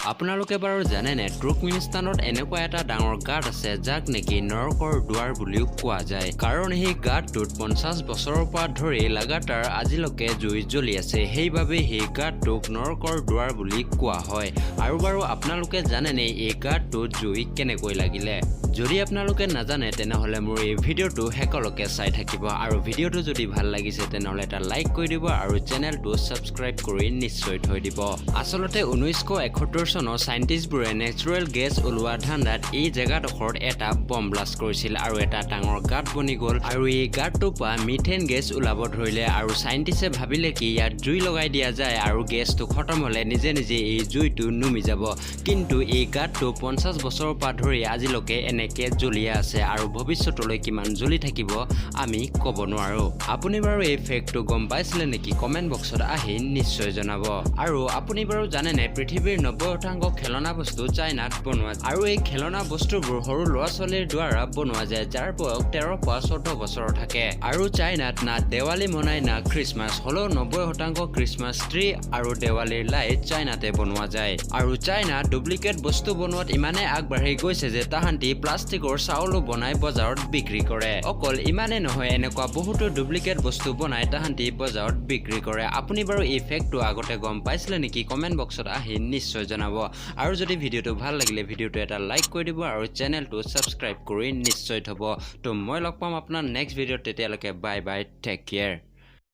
আপোনালোকে বাৰু জানেনে তুৰ্কমেনিস্তানত এনেকুৱা এটা ডাঙৰ গাঁত আছে যাক নেকি নৰকৰ দুৱাৰ বুলিও কোৱা যায় কাৰণ সেই গাঁতটোত 50 বছৰৰ পৰা ধৰি লাগাতাৰ আজিলৈকে জুই জ্বলি আছে সেইবাবে সেই গাঁতটোক নৰকৰ দুৱাৰ বুলি কোৱা হয় আৰু বাৰু আপোনালোকে জানেনে এই গাঁতটোত জুই কেনেকৈ লাগিলে যদি আপোনালোকে নাজানে তেনেহলে মোৰ এই ভিডিওটো হেকলকে চাই থাকিব আৰু ভিডিওটো যদি ভাল লাগিছে তেনেহলে এটা লাইক কৰি দিব আৰু চেনেলটো সাবস্ক্ৰাইব কৰি নিশ্চয় থৈ দিব আসলতে 1971 চনৰ সাইন্টিষ্টবোৰে নেচাৰেল গেছ ওলোৱা ধান্দাত এই জায়গাডোখৰত এটা বম ব্লাষ্ট কৰিছিল আৰু এটা ডাঙৰ গাঁত বনি গ'ল আৰু এই গাঁতটোৰ পৰা মিথেন গেছ ওলাব ধৰিলে আৰু সাইন্টিষ্টে ভাবিলে কি ইয়াত জুই লগাই দিয়া যায় আৰু গেছটো খতম হলে নিজে নিজে এই জুইটো নুমি যাব কিন্তু এই গাঁতটো 50 বছৰৰ পৰা ধৰি আজিলৈকে এনেকে জ্বলিয়ে আছে আৰু ভৱিষ্যতলৈ কিমান জ্বলি থাকিব আমি ক'ব নোৱাৰো আপুনি বাৰু এই ফেক্টটো গম পাইছিলে নেকি কমেন্ট বক্সত আহি নিশ্চয় জনাব আৰু আপুনি বাৰু জানেনে পৃথিৱীৰ 90% খেলনা বস্তু চাইনাত বনোৱা আৰু এই খেলনা বস্তুবোৰ সৰু ল'ৰা ছোৱালীৰ দ্বাৰা বনোৱা যায় যাৰ বয়স 13 পৰা 14 বছৰ থাকে আৰু চাইনাত না দেৱালী মনাই না খ্ৰীষ্টমাছ হলো 90% খ্ৰীষ্টমাছ ট্ৰী আৰু দেৱালীৰ লাইট চাইনাতে বনোৱা যায় আৰু চাইনা ডুপ্লিকেট বস্তু বনোৱাত ইমানে আগবাঢ়ি গৈছে যে তাহাঁতি প্লাষ্টিকৰ চাউলো বনাই বজাৰত বিক্ৰী কৰে অকল ইমানে নহয় এনেকুৱা বহুতো ডুপ্লিকেট বস্তু বনাই তাহাঁতি বজাৰত বিক্ৰী কৰে আপুনি বাৰু এই ফেক্টটো আগতে গম পাইছিলে নেকি কমেন্ট বক্সত আহি নিশ্চয় জনাব আৰু যদি ভিডিওটো ভাল লাগিলে ভিডিওটো এটা লাইক কৰি দিব আৰু চেনেলটো সাবস্ক্ৰাইব কৰি নিশ্চয় থব তো মই লগ পাম আপোনাৰ নেক্সট ভিডিওত তেতিয়ালৈকে বাই বাই টেক কেয়াৰ